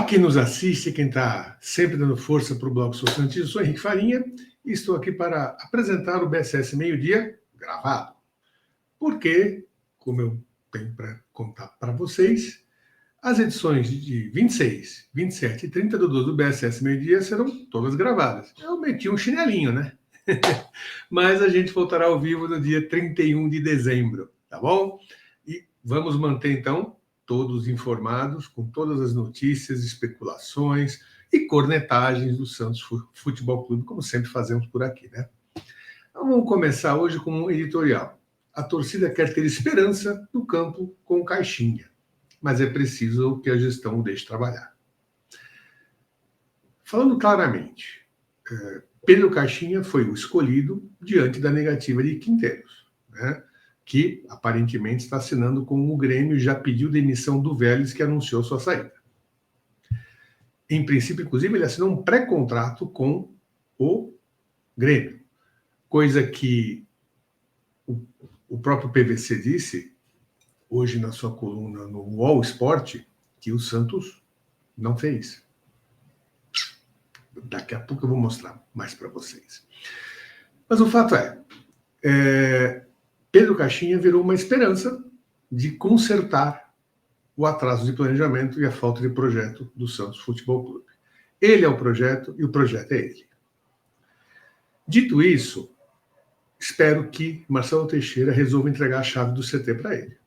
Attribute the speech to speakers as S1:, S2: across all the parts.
S1: quem nos assiste, quem está sempre dando força para o Bloco Sou Santista, eu sou Henrique Farinha e estou aqui para apresentar o BSS Meio-Dia gravado. Porque, como eu tenho para contar para vocês, as edições de 26, 27 e 30 do 12 do BSS Meio-Dia serão todas gravadas. Eu meti um chinelinho, né? Mas a gente voltará ao vivo no dia 31 de dezembro, tá bom? E vamos manter, então, todos informados com todas as notícias, especulações e cornetagens do Santos Futebol Clube, como sempre fazemos por aqui, né? Então, vamos começar hoje com um editorial. A torcida quer ter esperança no campo com Caixinha, mas é preciso que a gestão o deixe trabalhar. Falando claramente, Pedro Caixinha foi o escolhido diante da negativa de Quinteiros, né? Que aparentemente está assinando com o Grêmio e já pediu demissão do Vélez, que anunciou sua saída. Em princípio, inclusive, ele assinou um pré-contrato com o Grêmio, coisa que o próprio PVC disse hoje na sua coluna no UOL Sport, que o Santos não fez. Daqui a pouco eu vou mostrar mais para vocês. Mas o fato Pedro Caixinha virou uma esperança de consertar o atraso de planejamento e a falta de projeto do Santos Futebol Clube. Ele é o projeto e o projeto é ele. Dito isso, espero que Marcelo Teixeira resolva entregar a chave do CT para ele.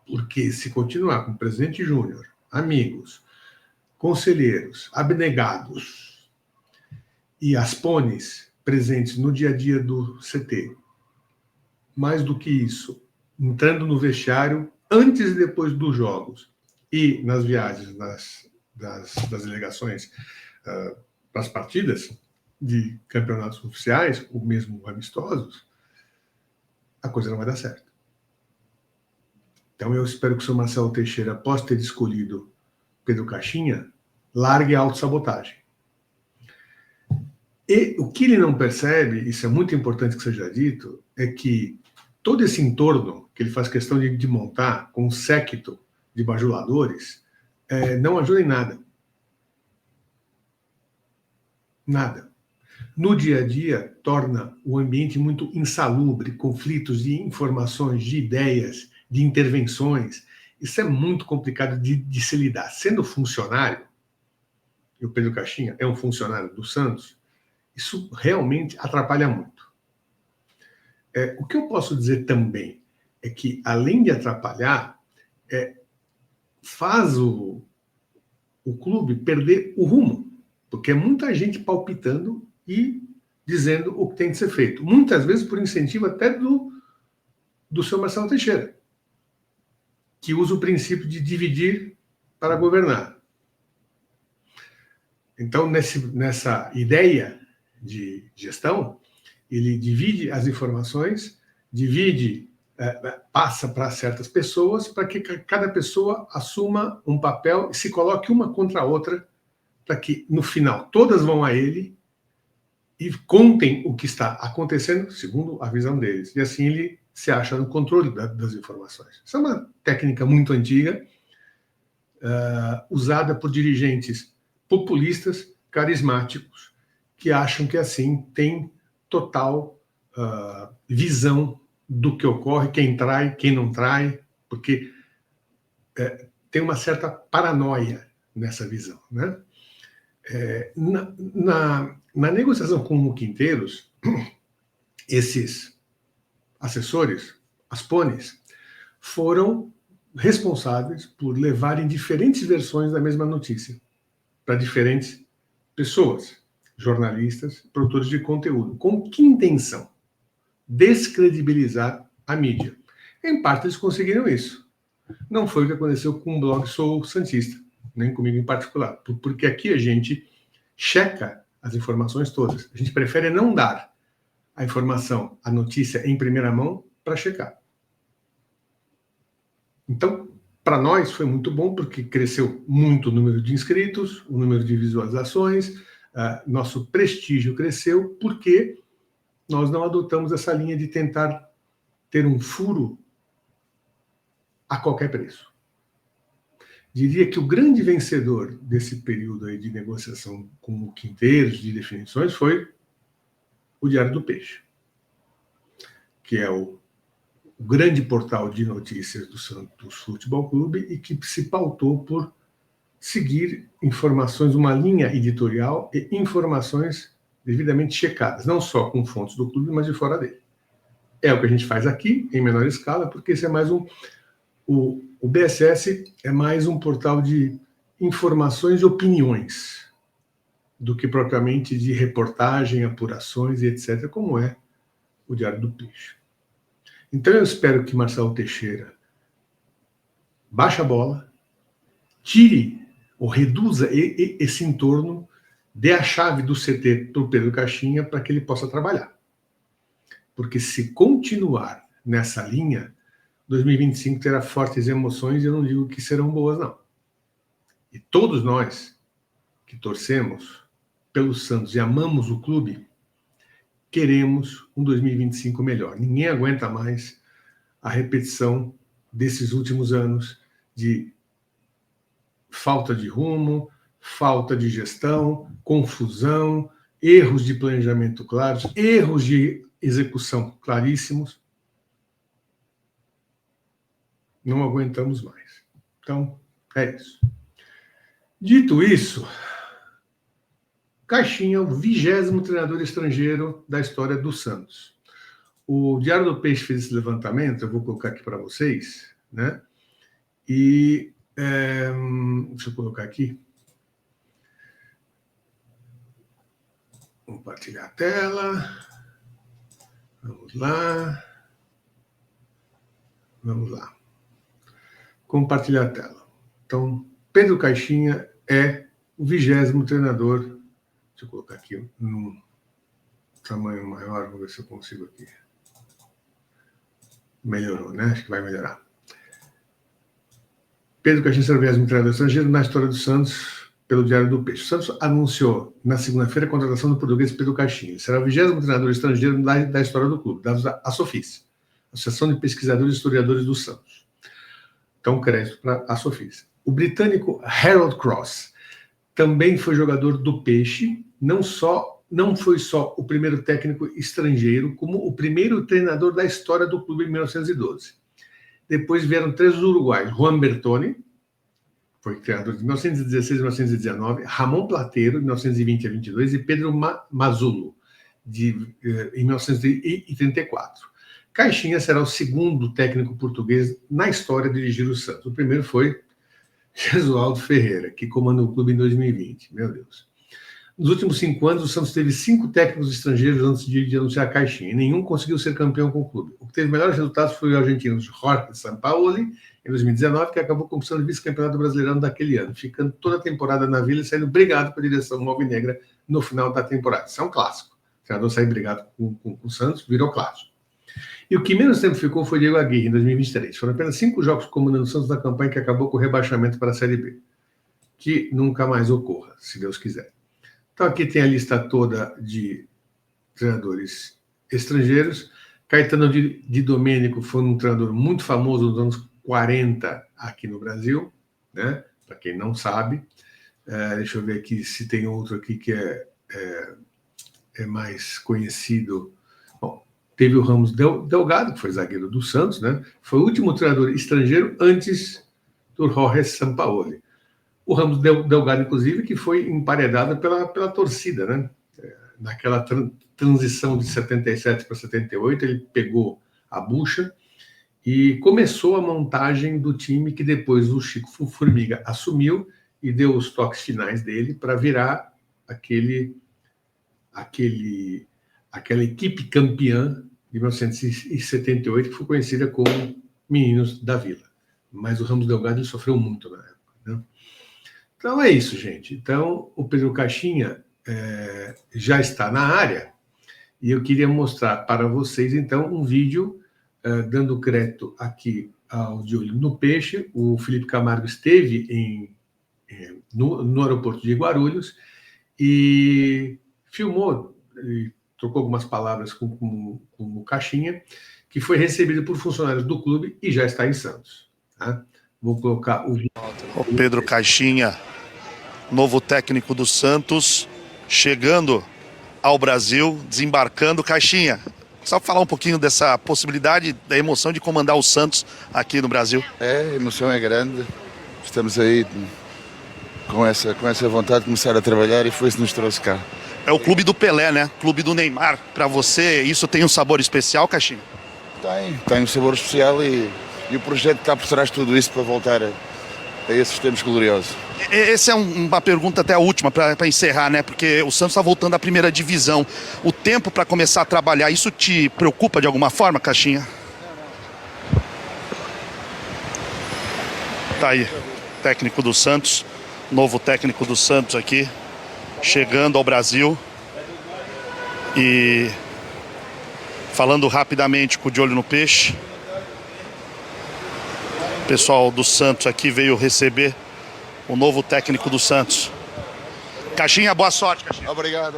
S1: Porque se continuar com o presidente Júnior, amigos, conselheiros, abnegados e aspones presentes no dia a dia do CT, mais do que isso, entrando no vestiário antes e depois dos jogos e nas viagens das delegações para as partidas de campeonatos oficiais, ou mesmo amistosos, a coisa não vai dar certo. Então eu espero que o senhor Marcelo Teixeira, após ter escolhido Pedro Caixinha, largue a autossabotagem. E o que ele não percebe, isso é muito importante que seja dito, é que todo esse entorno que ele faz questão de montar com um séquito de bajuladores não ajuda em nada. Nada. No dia a dia, torna o ambiente muito insalubre, conflitos de informações, de ideias, de intervenções. Isso é muito complicado de se lidar. Sendo funcionário, e o Pedro Caixinha é um funcionário do Santos, isso realmente atrapalha muito. O que eu posso dizer também é que, além de atrapalhar, faz o clube perder o rumo, porque é muita gente palpitando e dizendo o que tem que ser feito. Muitas vezes por incentivo até do seu Marcelo Teixeira, que usa o princípio de dividir para governar. Então, nessa ideia de gestão, ele divide as informações, passa para certas pessoas, para que cada pessoa assuma um papel e se coloque uma contra a outra, para que, no final, todas vão a ele e contem o que está acontecendo, segundo a visão deles. E assim ele se acha no controle das informações. Isso é uma técnica muito antiga, usada por dirigentes populistas, carismáticos, que acham que assim tem total visão do que ocorre, quem trai, quem não trai, porque tem uma certa paranoia nessa visão, né? Na negociação com o Quinteiros, esses assessores, aspones, foram responsáveis por levarem diferentes versões da mesma notícia para diferentes pessoas, jornalistas, produtores de conteúdo. Com que intenção? Descredibilizar a mídia. Em parte, eles conseguiram isso. Não foi o que aconteceu com o blog Sou Santista, nem comigo em particular, porque aqui a gente checa as informações todas. A gente prefere não dar a informação, a notícia em primeira mão para checar. Então, para nós foi muito bom, porque cresceu muito o número de inscritos, o número de visualizações, nosso prestígio cresceu, porque nós não adotamos essa linha de tentar ter um furo a qualquer preço. diria que o grande vencedor desse período aí de negociação com o Quinteiros, de definições, foi o Diário do Peixe, que é o grande portal de notícias do Santos Futebol Clube e que se pautou por seguir informações, uma linha editorial e informações devidamente checadas, não só com fontes do clube, mas de fora dele. É o que a gente faz aqui, em menor escala, porque esse é mais o BSS é mais um portal de informações e opiniões do que propriamente de reportagem, apurações e etc., como é o Diário do Peixe. Então eu espero que Marcelo Teixeira baixe a bola, tire ou reduza esse entorno, dê a chave do CT para o Pedro Caixinha para que ele possa trabalhar. Porque se continuar nessa linha, 2025 terá fortes emoções e eu não digo que serão boas, não. E todos nós que torcemos pelo Santos e amamos o clube, queremos um 2025 melhor. Ninguém aguenta mais a repetição desses últimos anos de falta de rumo, falta de gestão, confusão, erros de planejamento claros, erros de execução claríssimos. Não aguentamos mais. Então, é isso. Dito isso, Caixinha é o 20º treinador estrangeiro da história do Santos. O Diário do Peixe fez esse levantamento, eu vou colocar aqui para vocês, né? E deixa eu colocar aqui. Compartilhar a tela. Vamos lá. Vamos lá. Compartilhar a tela. Então, Pedro Caixinha é o 20º treinador. Deixa eu colocar aqui num tamanho maior, vou ver se eu consigo aqui. Melhorou, né? Acho que vai melhorar. Pedro Caixinha será o 20º treinador estrangeiro na história do Santos pelo Diário do Peixe. O Santos anunciou na segunda-feira a contratação do português Pedro Caixinha. Ele será o 20º treinador estrangeiro da história do clube, dados à Sofis, Associação de Pesquisadores e Historiadores do Santos. Então, crédito para a Sofis. O britânico Harold Cross também foi jogador do Peixe, não foi só o primeiro técnico estrangeiro, como o primeiro treinador da história do clube em 1912. Depois vieram 3 uruguaios: Juan Bertoni, foi treinador de 1916 a 1919, Ramon Plateiro, de 1920 a 22, e Pedro Mazzulo, em 1934. Caixinha será o segundo técnico português na história a dirigir o Santos. O primeiro foi Jesualdo Ferreira, que comandou o clube em 2020. Meu Deus. Nos últimos 5 anos, o Santos teve 5 técnicos estrangeiros antes de anunciar a Caixinha, e nenhum conseguiu ser campeão com o clube. O que teve melhores resultados foi o argentino Jorge Sampaoli, em 2019, que acabou conquistando o vice-campeonato brasileiro daquele ano, ficando toda a temporada na Vila e saindo brigado com a direção alvinegra no final da temporada. Isso é um clássico. O treinador sair brigado com o Santos virou clássico. E o que menos tempo ficou foi Diego Aguirre, em 2023. Foram apenas 5 jogos comandando o Santos na campanha que acabou com o rebaixamento para a Série B. Que nunca mais ocorra, se Deus quiser. Então aqui tem a lista toda de treinadores estrangeiros. Caetano de Domênico foi um treinador muito famoso nos anos 40 aqui no Brasil, né? Para quem não sabe. Deixa eu ver aqui se tem outro aqui que é mais conhecido. Bom, teve o Ramos Delgado, que foi zagueiro do Santos, né? Foi o último treinador estrangeiro antes do Jorge Sampaoli. O Ramos Delgado, inclusive, que foi emparedado pela torcida, né? Naquela transição de 77 para 78, ele pegou a bucha e começou a montagem do time que depois o Chico Formiga assumiu e deu os toques finais dele para virar aquela equipe campeã de 1978, que foi conhecida como Meninos da Vila. Mas o Ramos Delgado ele sofreu muito na época, né? Então é isso, gente. Então o Pedro Caixinha já está na área e eu queria mostrar para vocês, então, um vídeo dando crédito aqui ao De Olho no Peixe. O Felipe Camargo esteve no aeroporto de Guarulhos e filmou, e trocou algumas palavras com o Caixinha, que foi recebido por funcionários do clube e já está em Santos. Tá? Vou colocar
S2: o Pedro Caixinha, novo técnico do Santos, chegando ao Brasil, desembarcando. Caixinha, só falar um pouquinho dessa possibilidade, da emoção de comandar o Santos aqui no Brasil.
S3: A emoção é grande. Estamos aí com essa vontade de começar a trabalhar e foi isso que nos trouxe cá.
S2: É o clube do Pelé, né? Clube do Neymar. Para você, isso tem um sabor especial, Caixinha?
S3: Tem um sabor especial e o projeto está por trás de tudo isso para voltar a esses tempos gloriosos.
S2: Essa é uma pergunta até a última, para encerrar, né? Porque o Santos está voltando à primeira divisão. O tempo para começar a trabalhar, isso te preocupa de alguma forma, Caixinha? Tá aí, técnico do Santos, novo técnico do Santos aqui, chegando ao Brasil. E falando rapidamente com o De Olho no Peixe, o pessoal do Santos aqui veio receber o novo técnico do Santos. Caixinha, boa sorte, Caixinha.
S3: Obrigado.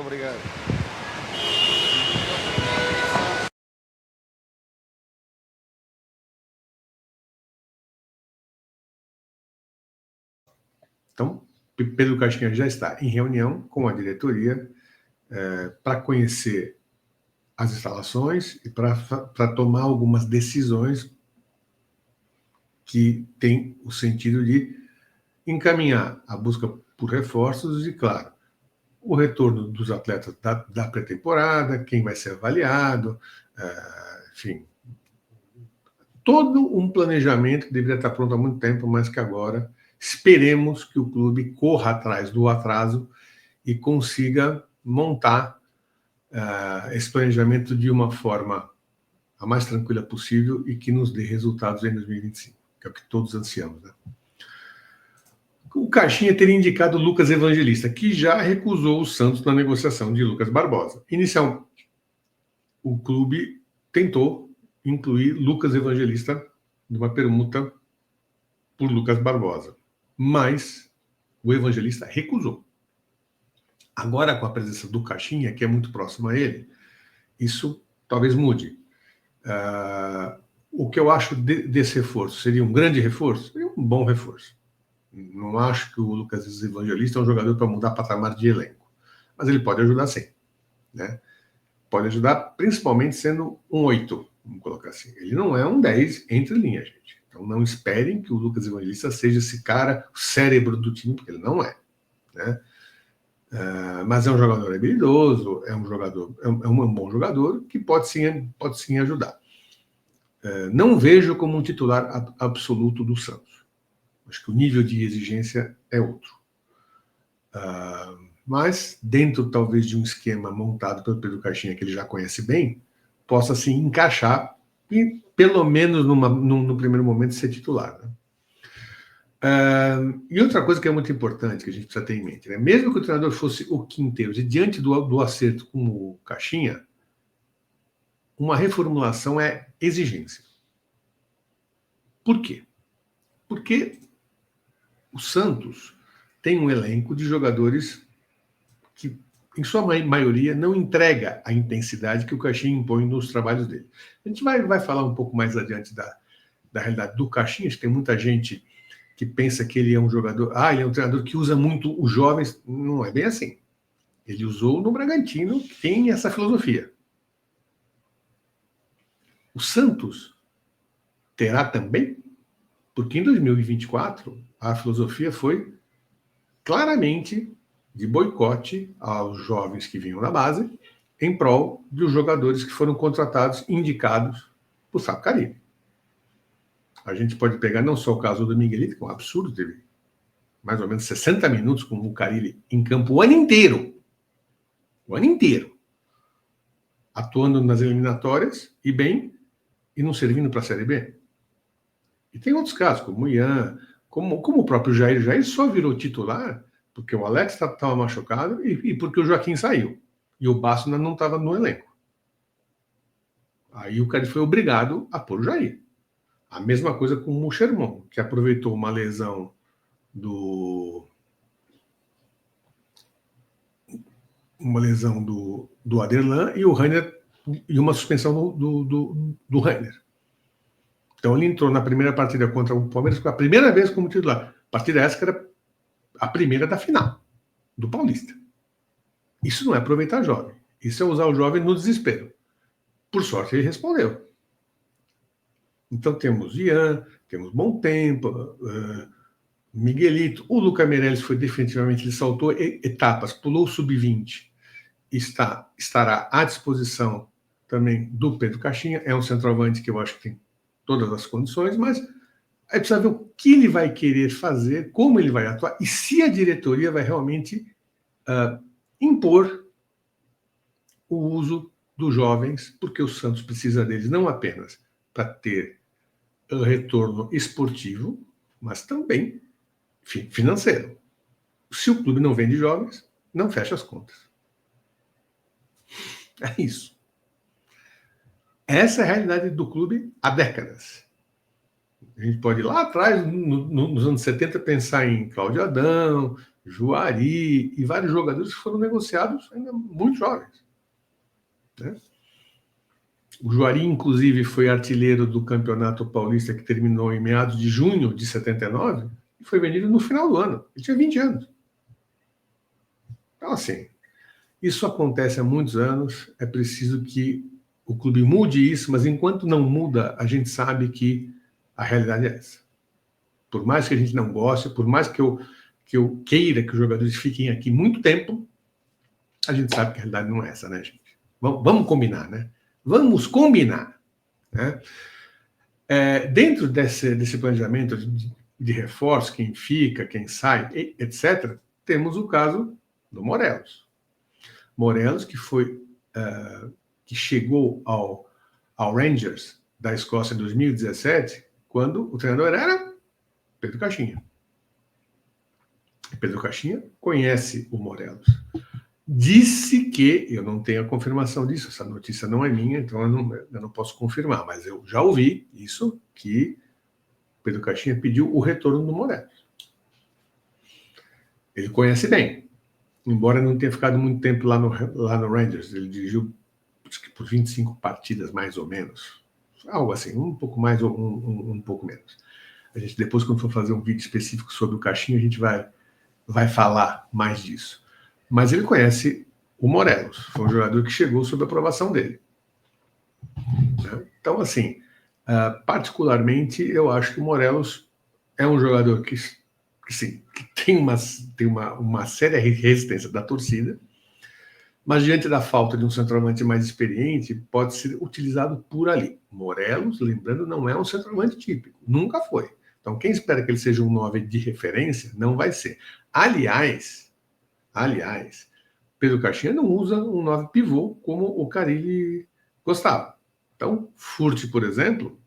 S1: Então, Pedro Caixinha já está em reunião com a diretoria para conhecer as instalações e para tomar algumas decisões que têm o sentido de encaminhar a busca por reforços e, claro, o retorno dos atletas da pré-temporada, quem vai ser avaliado, enfim. Todo um planejamento que deveria estar pronto há muito tempo, mas que agora esperemos que o clube corra atrás do atraso e consiga montar esse planejamento de uma forma a mais tranquila possível e que nos dê resultados em 2025, que é o que todos ansiamos, né? O Caixinha teria indicado Lucas Evangelista, que já recusou o Santos na negociação de Lucas Barbosa. Inicialmente, o clube tentou incluir Lucas Evangelista numa permuta por Lucas Barbosa, mas o Evangelista recusou. Agora, com a presença do Caixinha, que é muito próximo a ele, isso talvez mude. O que eu acho desse reforço seria um grande reforço? Seria um bom reforço. Não acho que o Lucas Evangelista é um jogador para mudar patamar de elenco, mas ele pode ajudar sim, né? Pode ajudar principalmente sendo um 8, vamos colocar assim. Ele não é um 10 entre linhas, gente. Então não esperem que o Lucas Evangelista seja esse cara, o cérebro do time, porque ele não é, né? Mas é um jogador habilidoso, é um bom jogador que pode sim ajudar. Não vejo como um titular absoluto do Santos. Acho que o nível de exigência é outro. Mas, dentro talvez de um esquema montado pelo Pedro Caixinha, que ele já conhece bem, possa assim encaixar e, pelo menos no primeiro momento, ser titular, né? E outra coisa que é muito importante que a gente precisa ter em mente, né? Mesmo que o treinador fosse o Quinteiros e diante do acerto com o Caixinha, uma reformulação é exigência. Por quê? Porque o Santos tem um elenco de jogadores que, em sua maioria, não entrega a intensidade que o Caixinha impõe nos trabalhos dele. A gente vai falar um pouco mais adiante da realidade do Caixinha. Tem muita gente que pensa que ele é um jogador... ele é um treinador que usa muito os jovens. Não é bem assim. Ele usou no Bragantino, que tem essa filosofia. O Santos terá também, porque em 2024 a filosofia foi claramente de boicote aos jovens que vinham da base, em prol dos jogadores que foram contratados, indicados por Sapo Caribe. A gente pode pegar não só o caso do Miguelito, que é um absurdo, teve mais ou menos 60 minutos com o Carille em campo o ano inteiro, atuando nas eliminatórias e bem, e não servindo para a Série B. E tem outros casos, como o Ian, como o próprio Jair. Jair só virou titular porque o Alex estava machucado e porque o Joaquim saiu. E o Basso não estava no elenco. Aí o cara foi obrigado a pôr o Jair. A mesma coisa com o Sherman, que aproveitou uma lesão do Aderlan e o Rainer, e uma suspensão do Rainer. Então ele entrou na primeira partida contra o Palmeiras pela primeira vez como titular. A partida essa que era a primeira da final do Paulista. Isso não é aproveitar jovem. Isso é usar o jovem no desespero. Por sorte, ele respondeu. Então temos Ian, temos Bom Tempo, Miguelito. O Luca Meirelles foi definitivamente, ele saltou etapas, pulou o sub-20. Estará à disposição também do Pedro Caixinha. É um centroavante que eu acho que tem todas as condições, mas aí precisa ver o que ele vai querer fazer, como ele vai atuar e se a diretoria vai realmente impor o uso dos jovens, porque o Santos precisa deles não apenas para ter retorno esportivo, mas também financeiro. Se o clube não vende jovens, não fecha as contas. É isso. Essa é a realidade do clube há décadas. A gente pode ir lá atrás, nos anos 70, pensar em Cláudio Adão, Juari e vários jogadores que foram negociados ainda muito jovens. Né? O Juari, inclusive, foi artilheiro do Campeonato Paulista que terminou em meados de junho de 79 e foi vendido no final do ano. Ele tinha 20 anos. Então, assim, isso acontece há muitos anos, é preciso que o clube mude isso, mas enquanto não muda, a gente sabe que a realidade é essa. Por mais que a gente não goste, por mais que eu queira que os jogadores fiquem aqui muito tempo, a gente sabe que a realidade não é essa, né, gente? Vamos combinar, né? Vamos combinar. Né? Dentro desse planejamento de reforço, quem fica, quem sai, etc., temos o caso do Morelos. Morelos, que chegou ao Rangers da Escócia em 2017, quando o treinador era Pedro Caixinha. Pedro Caixinha conhece o Morelos. Disse que, eu não tenho a confirmação disso, essa notícia não é minha, então eu não posso confirmar, mas eu já ouvi isso, que Pedro Caixinha pediu o retorno do Morelos. Ele conhece bem, embora não tenha ficado muito tempo lá no Rangers, ele dirigiu acho que por 25 partidas, mais ou menos, algo assim, um pouco mais ou um pouco menos. A gente depois, quando for fazer um vídeo específico sobre o Caixinha, a gente vai falar mais disso. Mas ele conhece o Morelos, foi um jogador que chegou sob a aprovação dele. Então, assim, particularmente, eu acho que o Morelos é um jogador que tem uma séria resistência da torcida, mas diante da falta de um centroavante mais experiente, pode ser utilizado por ali. Morelos, lembrando, não é um centroavante típico, nunca foi. Então, quem espera que ele seja um 9 de referência, não vai ser. Aliás, Pedro Caixinha não usa um 9 pivô como o Carille gostava. Então, Furt, por exemplo,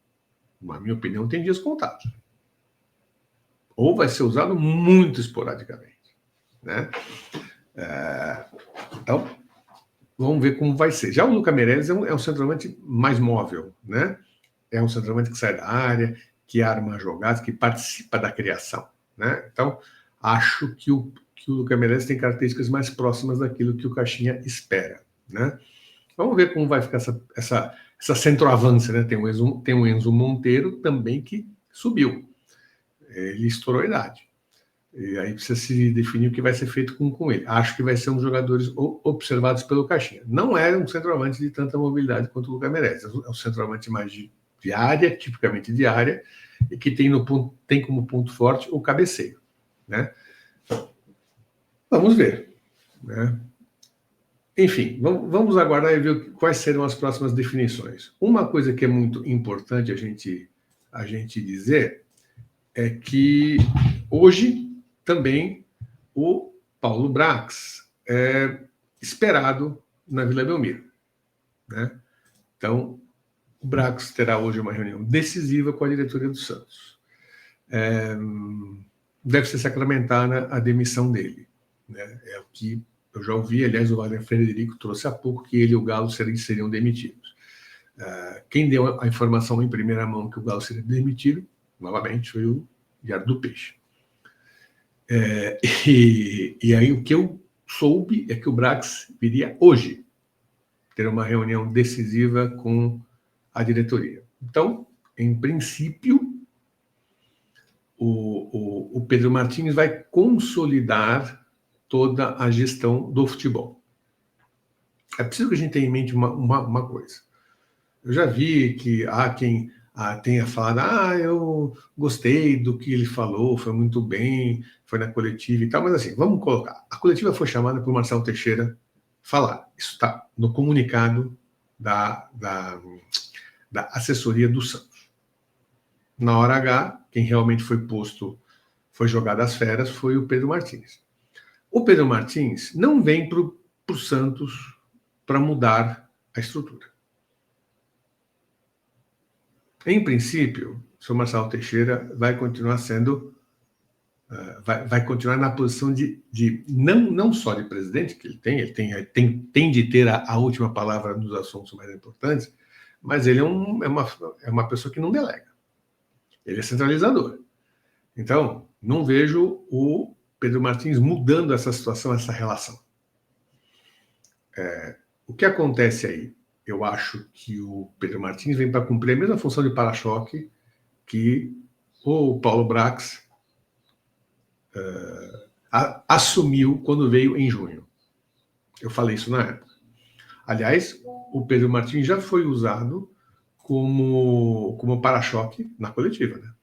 S1: na minha opinião, tem dias contados. Ou vai ser usado muito esporadicamente. Né? Então, vamos ver como vai ser. Já o Luca Meirelles é um centroavante mais móvel. Né? É um centroavante que sai da área, que arma jogadas, que participa da criação. Né? Então, acho que o Luca Meirelles tem características mais próximas daquilo que o Caixinha espera. Né? Vamos ver como vai ficar essa centroavância. Né? Tem o Enzo Monteiro também que subiu. Ele estourou a idade. E aí precisa se definir o que vai ser feito com ele. Acho que vai ser um dos jogadores observados pelo Caixinha. Não é um centroavante de tanta mobilidade quanto o Luca Meirelles. É um centroavante mais de área, tipicamente de área, e que tem como ponto forte o cabeceio. Né? Vamos ver. Né? Enfim, vamos aguardar e ver quais serão as próximas definições. Uma coisa que é muito importante a gente dizer é que hoje também o Paulo Brax é esperado na Vila Belmiro. Né? Então, o Brax terá hoje uma reunião decisiva com a diretoria do Santos. Deve ser sacramentada a demissão dele. Né? É o que eu já ouvi, aliás, o Wagner Frederico trouxe há pouco que ele e o Galo seriam demitidos. Quem deu a informação em primeira mão que o Galo seria demitido, novamente, foi o Diário do Peixe. E aí o que eu soube é que o Brax viria hoje ter uma reunião decisiva com a diretoria. Então, em princípio, o Pedro Martins vai consolidar toda a gestão do futebol. É preciso que a gente tenha em mente uma coisa. Eu já vi que há quem tenha falado, eu gostei do que ele falou, foi muito bem, foi na coletiva e tal, mas assim, vamos colocar. A coletiva foi chamada por Marcelo Teixeira falar. Isso está no comunicado da assessoria do Santos. Na hora H, quem realmente foi jogado às feras foi o Pedro Martins. O Pedro Martins não vem para o Santos para mudar a estrutura. Em princípio, o senhor Marcelo Teixeira vai continuar sendo, vai continuar na posição de não só de presidente, que ele tem de ter a última palavra nos assuntos mais importantes, mas ele é uma pessoa que não delega. Ele é centralizador. Então, não vejo o Pedro Martins mudando essa situação, essa relação. O que acontece aí? Eu acho que o Pedro Martins vem para cumprir a mesma função de para-choque que o Paulo Brax assumiu quando veio em junho. Eu falei isso na época. Aliás, o Pedro Martins já foi usado como para-choque na coletiva, né?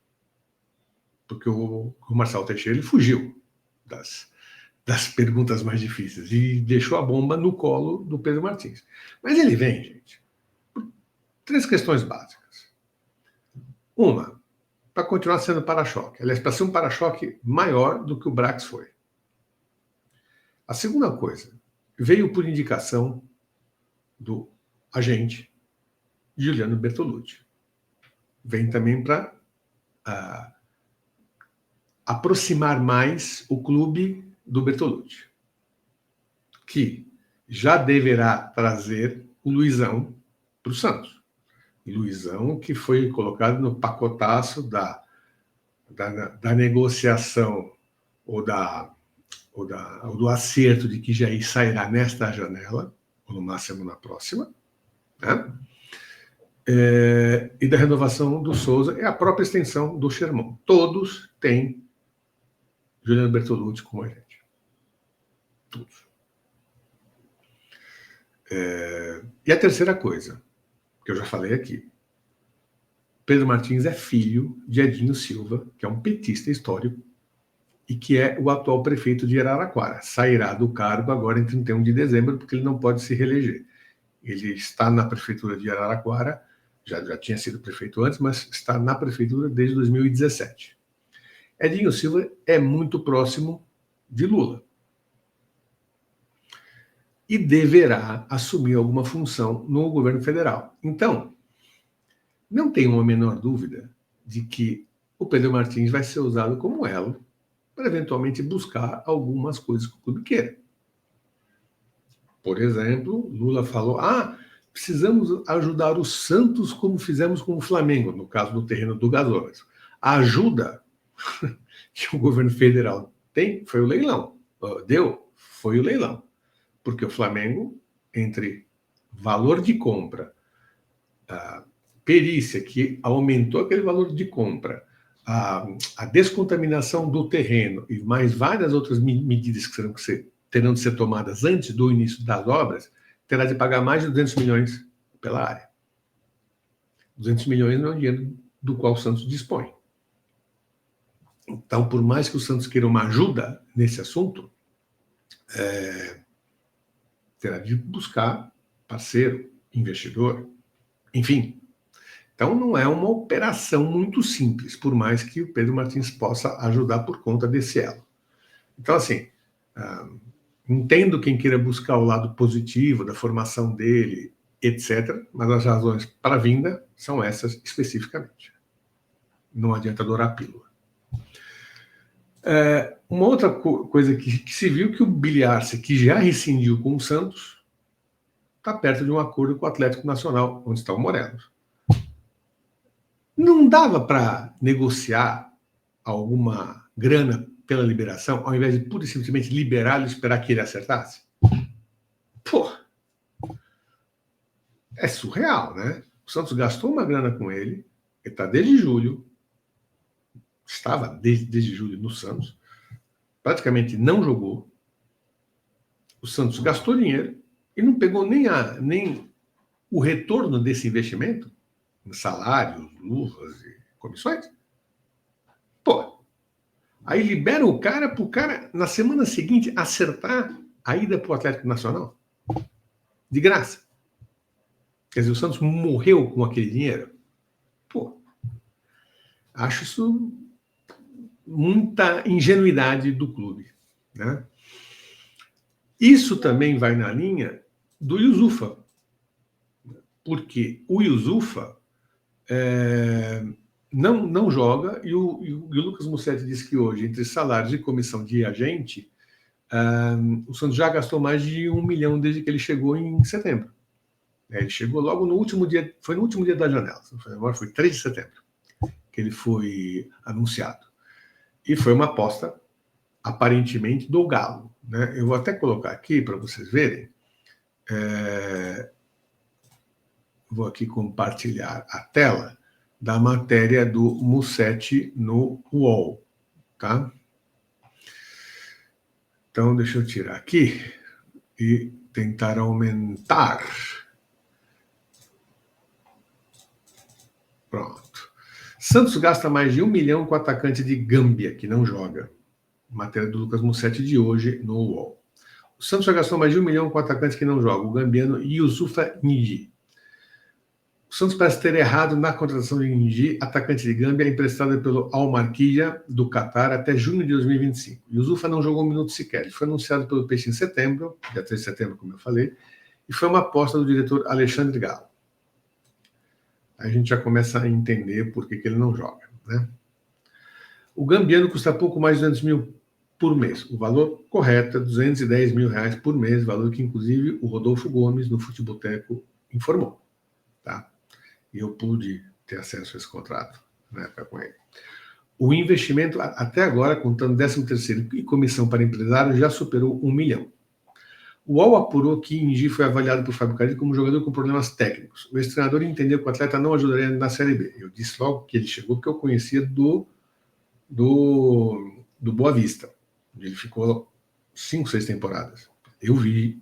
S1: Porque o Marcelo Teixeira ele fugiu das perguntas mais difíceis e deixou a bomba no colo do Pedro Martins. Mas ele vem, gente, por 3 questões básicas. Uma, para continuar sendo para-choque. Aliás, para ser um para-choque maior do que o Brax foi. A segunda coisa, veio por indicação do agente Giuliano Bertolucci. Vem também para aproximar mais o clube do Bertolucci, que já deverá trazer o Luizão para o Santos. Luizão que foi colocado no pacotaço da negociação ou do acerto de que Jair sairá nesta janela, ou no máximo na próxima, né? E da renovação do Souza e a própria extensão do Sherman. Todos têm Giuliano Bertolucci como agente. Todos. E a terceira coisa, que eu já falei aqui. Pedro Martins é filho de Edinho Silva, que é um petista histórico, e que é o atual prefeito de Araraquara. Sairá do cargo agora em 31 de dezembro, porque ele não pode se reeleger. Ele está na prefeitura de Araraquara, já tinha sido prefeito antes, mas está na prefeitura desde 2017. Edinho Silva é muito próximo de Lula. E deverá assumir alguma função no governo federal. Então, não tenho a menor dúvida de que o Pedro Martins vai ser usado como elo para eventualmente buscar algumas coisas que o clube queira. Por exemplo, Lula falou, precisamos ajudar o Santos como fizemos com o Flamengo, no caso do terreno do gasômetro. A ajuda que o governo federal tem foi o leilão. Foi o leilão. Porque o Flamengo, entre valor de compra, perícia que aumentou aquele valor de compra, a descontaminação do terreno e mais várias outras medidas que terão de ser tomadas antes do início das obras, terá de pagar mais de 200 milhões pela área. 200 milhões não é um dinheiro do qual o Santos dispõe. Então, por mais que o Santos queira uma ajuda nesse assunto, terá de buscar parceiro, investidor, enfim. Então, não é uma operação muito simples, por mais que o Pedro Martins possa ajudar por conta desse elo. Então, assim, entendo quem queira buscar o lado positivo da formação dele, etc., mas as razões para a vinda são essas especificamente. Não adianta adorar a pílula. Uma outra coisa que se viu que o Billy Arce, que já rescindiu com o Santos, está perto de um acordo com o Atlético Nacional, onde está o Morelos. Não dava para negociar alguma grana pela liberação, ao invés de pura e simplesmente liberá-lo e esperar que ele acertasse? Pô, é surreal, né? O Santos gastou uma grana com ele, Ele está desde julho, estava desde julho no Santos, praticamente não jogou. O Santos gastou dinheiro e não pegou nem o retorno desse investimento em salários, luvas e comissões. Pô, aí libera o cara para o cara, na semana seguinte, acertar a ida para o Atlético Nacional. De graça. Quer dizer, o Santos morreu com aquele dinheiro. Pô, acho isso muita ingenuidade do clube, né? Isso também vai na linha do Yusufa, porque o Yusufa não joga e o Lucas Mussetti disse que hoje, entre salários e comissão de agente, o Santos já gastou mais de 1 milhão desde que ele chegou em setembro. Ele chegou logo no último dia, foi no último dia da janela, agora foi 3 de setembro que ele foi anunciado. E foi uma aposta, aparentemente, do Galo, né? Eu vou até colocar aqui para vocês verem. Vou aqui compartilhar a tela da matéria do Mussetti no UOL, tá? Então, deixa eu tirar aqui e tentar aumentar. Pronto. Santos gasta mais de 1 milhão com o atacante de Gâmbia, que não joga. Matéria do Lucas Mussetti de hoje no UOL. O Santos já gastou mais de 1 milhão com o atacante que não joga, o gambiano Yusufa N'Jie. O Santos parece ter errado na contratação de N'Jie, atacante de Gâmbia, emprestada pelo Al Marquilha do Catar até junho de 2025. Yusufa não jogou 1 minuto sequer. Ele foi anunciado pelo Peixe em setembro, dia 3 de setembro, como eu falei, e foi uma aposta do diretor Alexandre Galo. Aí a gente já começa a entender por que ele não joga, né? O gambiano custa pouco mais de 200 mil por mês. O valor correto é 210 mil reais por mês, valor que, inclusive, o Rodolfo Gomes, no Futeboteco, informou. Tá? E eu pude ter acesso a esse contrato na época com ele. O investimento, até agora, contando 13º e comissão para empresários, já superou 1 milhão. O UOL apurou que N'Jie foi avaliado por Fábio Carilli como jogador com problemas técnicos. O ex-treinador entendeu que o atleta não ajudaria na Série B. Eu disse logo que ele chegou porque eu conhecia do Boa Vista. Ele ficou 5, 6 temporadas. Eu vi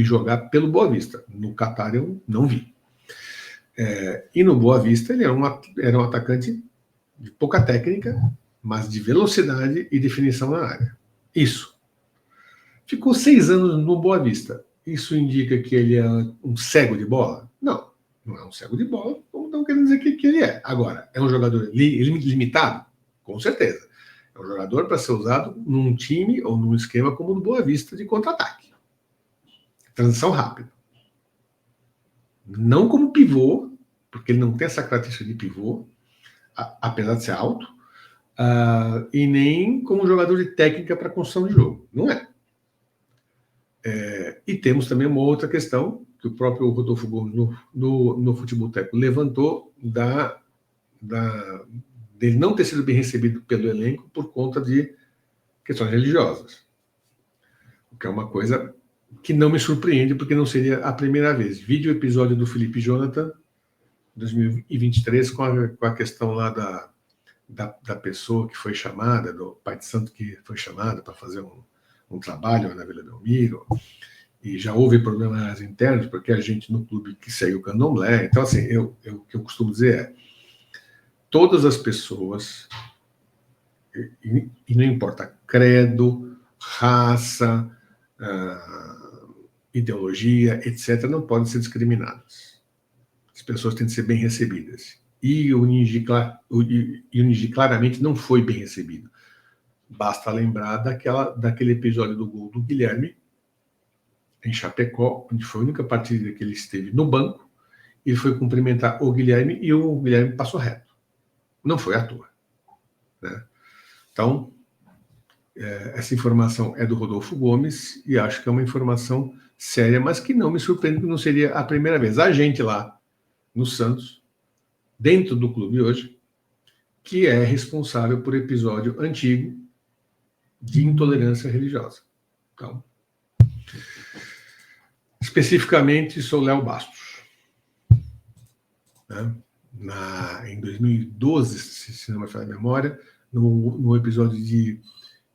S1: jogar pelo Boa Vista. No Catar eu não vi. E no Boa Vista ele era um atacante de pouca técnica, mas de velocidade e definição na área. Isso. Ficou 6 anos no Boa Vista. Isso indica que ele é um cego de bola? Não, não é um cego de bola, como estão querendo dizer que ele é. Agora, é um jogador limitado? Com certeza. É um jogador para ser usado num time ou num esquema como o do Boa Vista de contra-ataque. Transição rápida. Não como pivô, porque ele não tem essa característica de pivô, apesar de ser alto, e nem como jogador de técnica para construção de jogo. Não é. E temos também uma outra questão que o próprio Rodolfo Gomes no Futeboteco levantou dele não ter sido bem recebido pelo elenco por conta de questões religiosas. O que é uma coisa que não me surpreende, porque não seria a primeira vez. Vide o episódio do Felipe Jonathan, 2023, com a questão lá da pessoa que foi chamada, do pai de santo que foi chamado para fazer um trabalho na Vila Belmiro, e já houve problemas internos, porque a gente no clube que segue o candomblé. Então, assim, o que eu costumo dizer é: todas as pessoas, e não importa credo, raça, ideologia, etc., não podem ser discriminadas. As pessoas têm de ser bem recebidas. E o N'Jie claramente não foi bem recebido. Basta lembrar daquele episódio do gol do Guilherme, em Chapecó, onde foi a única partida que ele esteve no banco. Ele foi cumprimentar o Guilherme e o Guilherme passou reto. Não foi à toa, né? Então, essa informação é do Rodolfo Gomes e acho que é uma informação séria, mas que não me surpreende, que não seria a primeira vez. A gente lá no Santos, dentro do clube hoje, que é responsável por episódio antigo de intolerância religiosa. Então, especificamente, sou Léo Bastos, né? em 2012, se não me falha a memória, no episódio de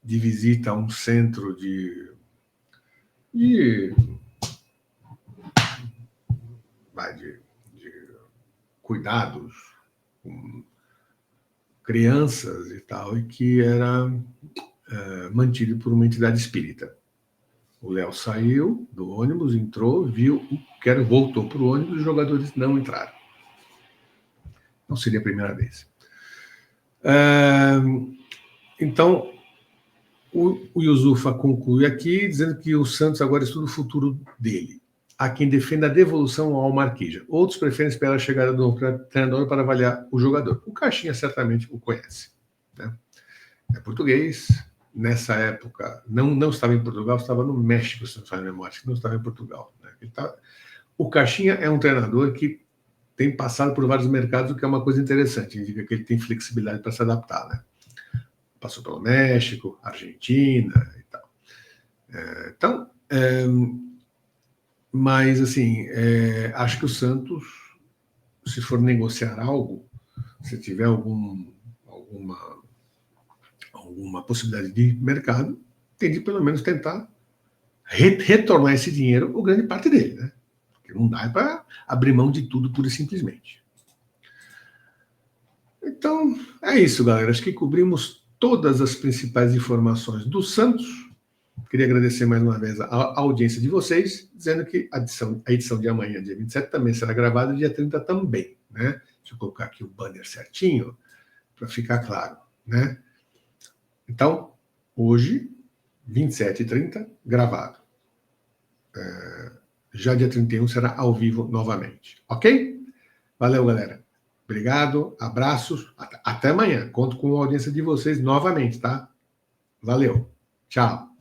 S1: visita a um centro de cuidados com crianças e tal, e que era mantido por uma entidade espírita. O Léo saiu do ônibus, entrou, viu, voltou para o ônibus, os jogadores não entraram. Não seria a primeira vez. Então, o Yusufa conclui aqui, dizendo que o Santos agora estuda o futuro dele. Há quem defenda a devolução ao Marquija. Outros preferem esperar a chegada do treinador para avaliar o jogador. O Caixinha certamente o conhece, né? É português. Nessa época, não estava em Portugal, estava no México, se não me falha a memória, não estava em Portugal, né? O Caixinha é um treinador que tem passado por vários mercados, o que é uma coisa interessante, indica que ele tem flexibilidade para se adaptar, né? Passou pelo México, Argentina e tal. Mas, assim, acho que o Santos, se for negociar algo, se tiver alguma possibilidade de mercado, tem de pelo menos tentar retornar esse dinheiro, ou grande parte dele, né? Porque não dá para abrir mão de tudo pura e simplesmente. Então, é isso, galera. Acho que cobrimos todas as principais informações do Santos. Queria agradecer mais uma vez a audiência de vocês, dizendo que a edição de amanhã, dia 27, também será gravada, dia 30 também, né? Deixa eu colocar aqui o banner certinho, para ficar claro, né? Então, hoje, 27h30, gravado. Já dia 31 será ao vivo novamente, ok? Valeu, galera. Obrigado, abraços, até amanhã. Conto com a audiência de vocês novamente, tá? Valeu, tchau.